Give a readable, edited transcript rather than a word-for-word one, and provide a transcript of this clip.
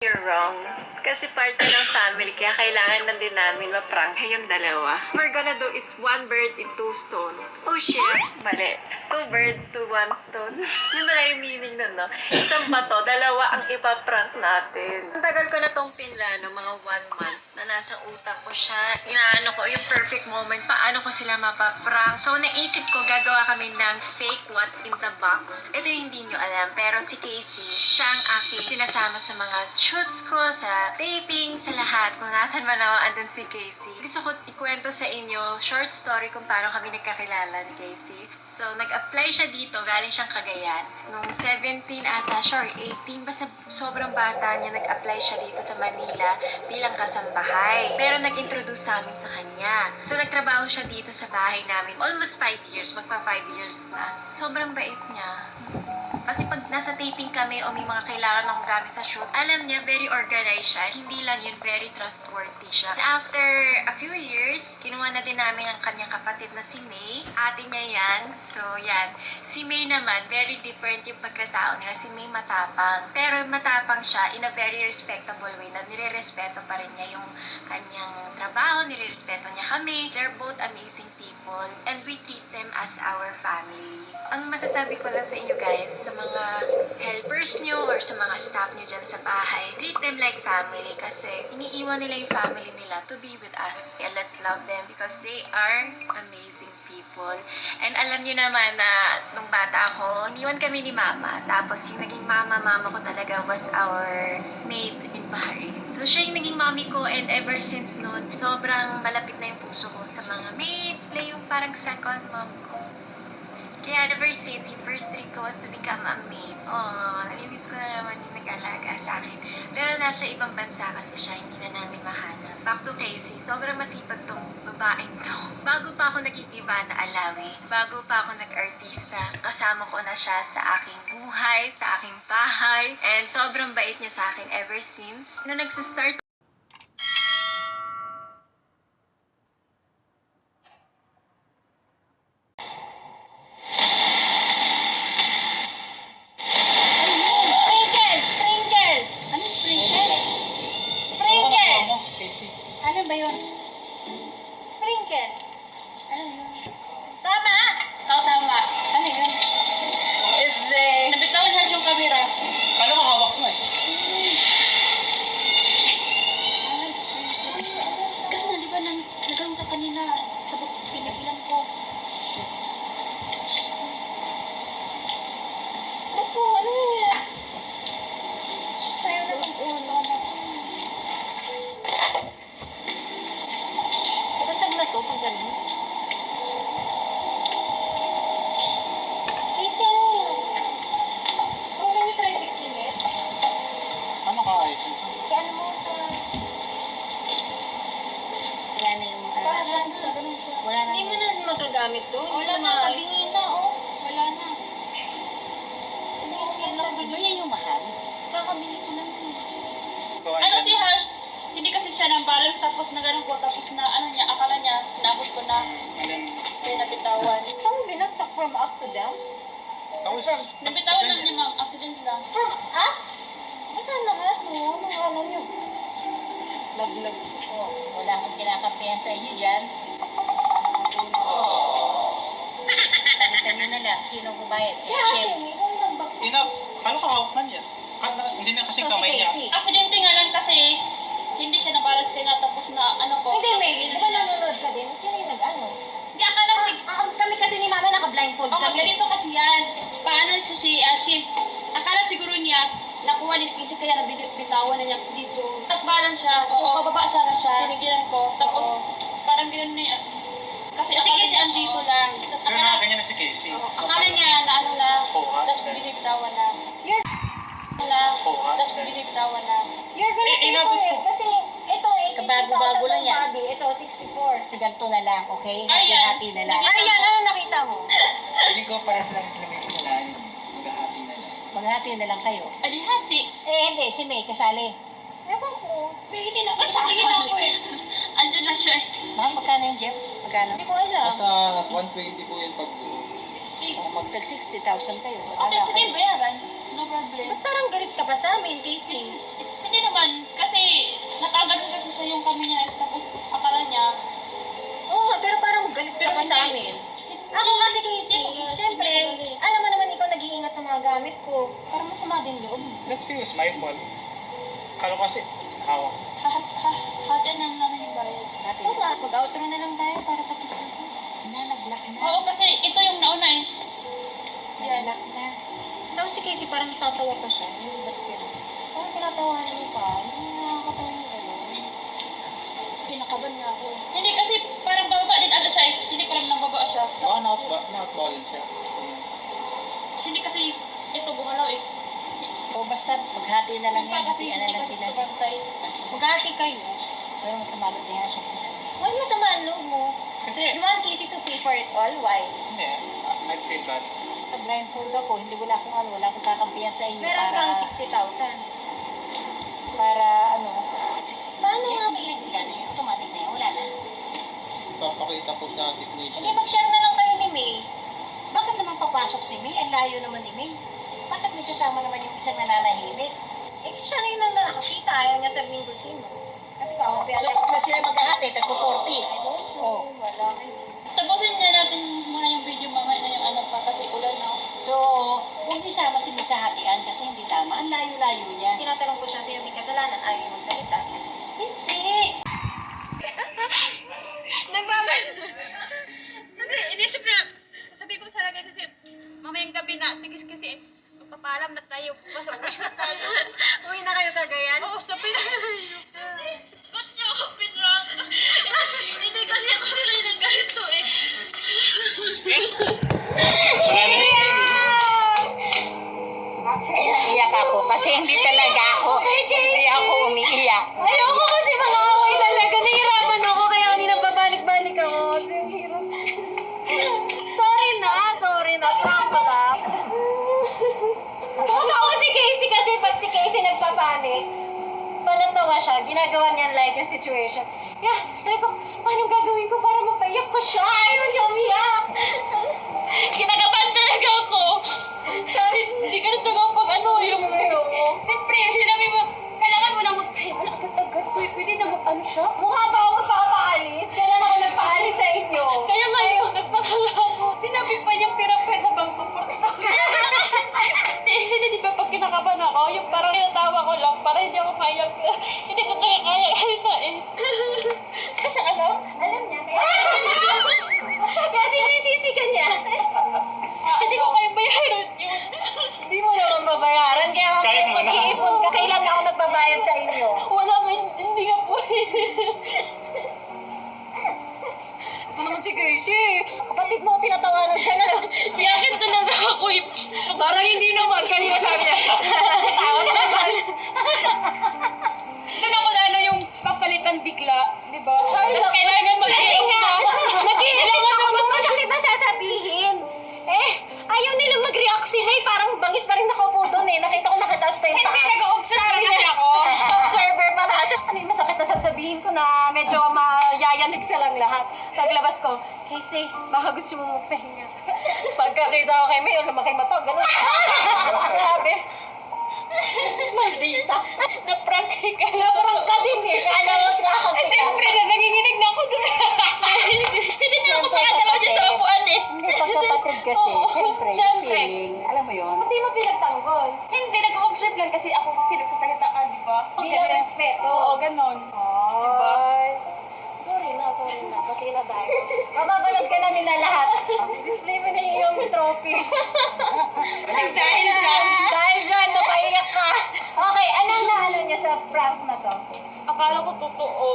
You're wrong. Kasi part ka ng family, kaya kailangan na din namin mapranghe yung dalawa. What we're gonna do is one bird in two stone. Oh shit, mali. Two bird to one stone. Yun na yung meaning nun, no? Isang bato, dalawa ang ipaprank natin. Ang tagal ko na tong pinlano, mga 1 month, na nasa utak ko siya. Inaano ko yung perfect moment, paano ko sila mapaprank. So, naisip ko, gagawa kami ng fake what's in the box. Ito yung hindi nyo alam, pero si Casey, siya ang aking sinasama sa mga shoots ko, sa taping, sa lahat. Kung nasan man ako, andun si Casey. Gusto ko ikwento sa inyo, short story kung paano kami nagkakilala ni Casey. So, nag-apply siya dito, galing siyang Cagayan. Nung 17 ata siya, or 18, basta sobrang bata niya, nag-apply siya dito sa Manila bilang kasambahay. Pero nag-introduce sa amin sa kanya. So, nagtrabaho siya dito sa bahay namin. Almost 5 years, magpa 5 years na. Sobrang bait niya. Kasi pag nasa taping kami o may mga kailangan akong gamit sa shoot, alam niya, very organized siya. Hindi lang yun, very trustworthy siya. After a few years, kinuha na din namin ang kanyang kapatid na si May. Ate niya yan. So, yan. Si May naman, very different yung pagkatao nila. Si May matapang. Pero matapang siya in a very respectable way na nire-respeto pa rin niya yung kanyang trabaho, nire-respeto niya kami. They're both amazing people and we treat them as our family. Ang masasabi ko lang sa inyo guys, sa mga helpers nyo or sa mga staff nyo dyan sa bahay, treat them like family kasi iniiwan nila yung family nila to be with us. And let's love them because they are amazing people. And alam nyo naman na nung bata ako, iniwan kami ni mama. Tapos yung naging mama ko talaga was our maid in Bahrain. So siya yung naging mommy ko and ever since noon, sobrang malapit na yung puso ko sa mga maids. Sila yung parang second mom ko. Kaya ever since, yung first dream ko was to become a maid. Oh, nalimiss ko na naman yung nag-alaga sa akin. Pero nasa ibang bansa kasi siya, hindi na namin mahanap. Back to Casey, sobrang masipag tong babaeng to. Bago pa ako naging iba na alawi, bago pa ako nag-artista, kasama ko na siya sa aking buhay, sa aking bahay, and sobrang bait niya sa akin ever since. Nung nagsistart Ano ba yun? Sprinkle. Ano yun? Tama! Oo, tama. Ano yun? is a... Nabitawan natin yung kamera. Kala mo hawak mo eh. Kasi na, di ba, nagkaroon ka kanina, tapos pinagilan ko. Ako, ano yun? Tayo na mag-ulo. Kasag na to pag gano'n. Kasi ano yun? Kung may try fixing it, Ano ka ayos mo? kaya ano mo sa... Yan na yung Parang ganun siya. Wala na. Hindi mo na magagamit to. Wala na, tabingin na, oh. Wala na. Ba yan yung mahal? Kakabili ko lang yun. Ano si Hash? Hindi kasi siya ng balance tapos na ganun ko tapos na ano niya, akala niya, naabot ko na And then, kaya nabitawan. Saan mo binagsak from up to down? tapos, Nabitawan lang niya ma'am, accident lang. From up? Baka lahat mo. Anong alam nyo? Laglag. Oh, wala akong kinakampihan sa inyo dyan. Palitan nyo na lang, sino kubayad? Si Si Hashem. Hashim, ikaw yung nagbagsak. kala ko hawak na niya. Hindi na kasi So, si kamay niya. Casey. Aksidente nga lang kasi hindi siya nabalance kaya tapos na ano ko. Hindi, May. Di ba nanonood ka din? Sino yung nag-ano? Hindi, akala si... Kami kasi ni Mama naka-blindfold Oh, kami. ganito kasi yan. Paano siya si Ashim? Akala siguro niya, nakuha ni Casey kaya nabitawan na niya dito. Tapos balance siya. So, pababa sana siya. Pinigilan ko. Tapos, parang gano'n na yan. Kasi Casey andito lang. Tapos Pero nakaganyan na si Casey. akala niya na ano lang. Kuha. Tapos binitawan lang. You're, Lang. Kuha. Tapos binitawan lang. you're gonna Eh, pay inabot for it. ko. Kasi ito, 82,000 Kabago-bago lang ang yan. body. Ito, 64. Ganito na lang, okay? Ayan. Happy na lang. Aryan, ano nakita mo? Feeling ko parehas lang sila may kasalanan. Mag-happy na lang. Maghati na lang kayo. Alihati. Eh, hindi. Si May, kasali. Ewan ko. Hindi na. At saka yun ako eh. Andyan na siya eh. Ma'am, magkano yung Jeff? Magkano? Hindi ko alam. Nasa 120 po yan pag Oh, magtag 60,000 kayo. Okay, sige, bayaran. No problem. Ba't parang galit ka pa sa amin, Casey? Hindi naman, kasi nakagat kasi sa yung kami niya, tapos akala niya, Oo nga, pero parang galit ka pa sa amin. Ako kasi Casey, syempre, alam mo naman ikaw nag-iingat ng mga gamit ko. parang masama din loob. That feels my fault. Kala ko kasi, hawak. Hati lang namin yung bayad. Oo nga, mag-outro na lang tayo para tapos na ito. Nag-lock na. Oo, kasi ito yung nauna eh. Nag-lock na. Tapos si Casey parang natatawa pa siya. Ba't yun? Parang tinatawanan mo pa. Hindi nakakatawa yung gano'n. Kinakaban nga ako. Hindi kasi parang bababa din ata siya eh. Hindi ko alam nang bababa siya. Baka nakapagbalin siya. Hindi kasi ito gumalaw eh. O basta maghati na lang yan. Kasi Hatian na hindi lang kasi sila. ito bantay. Mag-ati kayo. Pero masama lang din siya. Huwag masama ang loob mo. Kasi, You want Casey to pay for it all? Why? hindi, I feel bad. Sa blindfold ako, hindi wala akong kakampiyan sa inyo. Meron para, kang 60,000. para ano. Paano nga Hindi Casey? na yan. Automatic na yan. Wala na. Papakita ko sa technician. Hindi mag-share na lang kayo ni May. Bakit naman papasok si May? Ang layo naman ni May. Bakit may sasama naman yung isang nananahimik? Eh, siya rin ang nakakita. Ayaw niya sabihin kung sino. Kasi kakampi So, kung na sila maghahati, tagpo-40. Oh, wala kayo. Tapusin na natin muna yung video mamaya na yung anak pa kasi ulan na. So, huwag niyo sama si May sa hatian kasi hindi tama. Ang layo-layo niya. Tinatanong ko siya sino may kasalanan. Ayaw niya magsalita. Hindi. Hindi siyempre, sabi ko sa lagay kasi mamayang gabi na, sige kasi magpapaalam na tayo, pasok na tayo. Uwi na kayo Cagayan? Oo, sabi na tayo. Ba't niyo ako pinrang? Hindi kasi ako sila yung ganito eh. Actually, naiyak ako kasi hindi talaga hindi ako umiiyak. Ayoko kasi mga away talaga. Nahirapan ako kaya kanina babalik-balik ako. Kasi ang hirap. Sorry na. Prank ko lang. Huwag ako si Casey kasi pag si Casey nagpapanik, panatawa siya, ginagawa niya live yung situation. Yeah, sabi ko, paano gagawin ko para mapaiyak ko siya? Ayaw niya umiyak. Kinakabahan talaga ako. Sabi, hindi ka na talaga pag ano, yung siyempre, sinabi mo, kailangan mo lang magpahinga agad-agad. Pwede na ano siya? Mukha ba ako magpapaalis? Kailan ako nagpaalis sa inyo? Kaya ngayon, nagpakala ako. Sinabi pa niyang pira-pira bang pupunta. Hindi, di ba pag kinakabahan ako, yung parang tinatawa ko lang, para hindi ako maiyak. Hindi ko talaga kaya na eh. Kasi alam? Alam niya, kaya sinisisi ka niya. Hindi ko kaya bayaran yun. Hindi mo naman babayaran, kaya Kahit mo na. mag-iipon ka. Kailan ako nagbabayad sa inyo? Wala nga, hindi nga po eh. Ito naman si Casey. Kapatid mo, tinatawanan ka na. Yakin talaga ako eh. Parang hindi naman. Kanina sabi niya. Tawa naman. Doon ako na ano yung papalitan bigla, di ba? Ay, Tapos kailangan Kasi nga, mag-iusap. nag-iisip ako nung masakit na sasabihin. Ayaw nila mag-react si May. Parang bangis pa rin nakaupo doon eh. Nakita ko nakataas pa yung Hindi, paa. nag-observe Sabi kasi niya, ako. Observer pa na. Ano yung masakit na sasabihin ko na medyo mayayanig silang lahat. Paglabas ko, Casey, baka gusto mo magpahinga. Pagkakita ko kay May, lumaki mata, gano'n. Sabi, maldita. Na-prank ka na. Naparang ka din eh. Kala mo trahan Ay, siyempre, nanginginig na ako doon. Hindi na ako makagalaw dyan sa upuan eh. Hindi pagkapatid kasi. Oo, Siyempre, siyempre. feeling. Alam mo yun? Hindi mo pinagtanggol. Hindi, nag-observe lang kasi ako kasi nagsasalitaan, di ba? Bilang respeto. Oo, ganon. Ay. Sorry na. Kasi na tayo. Mababalog ka na nila lahat. Display mo na yung iyong trophy. Dahil dyan. Dahil dyan, napaiyak ka. Okay, anong naano niya sa prank na to? Akala ko totoo.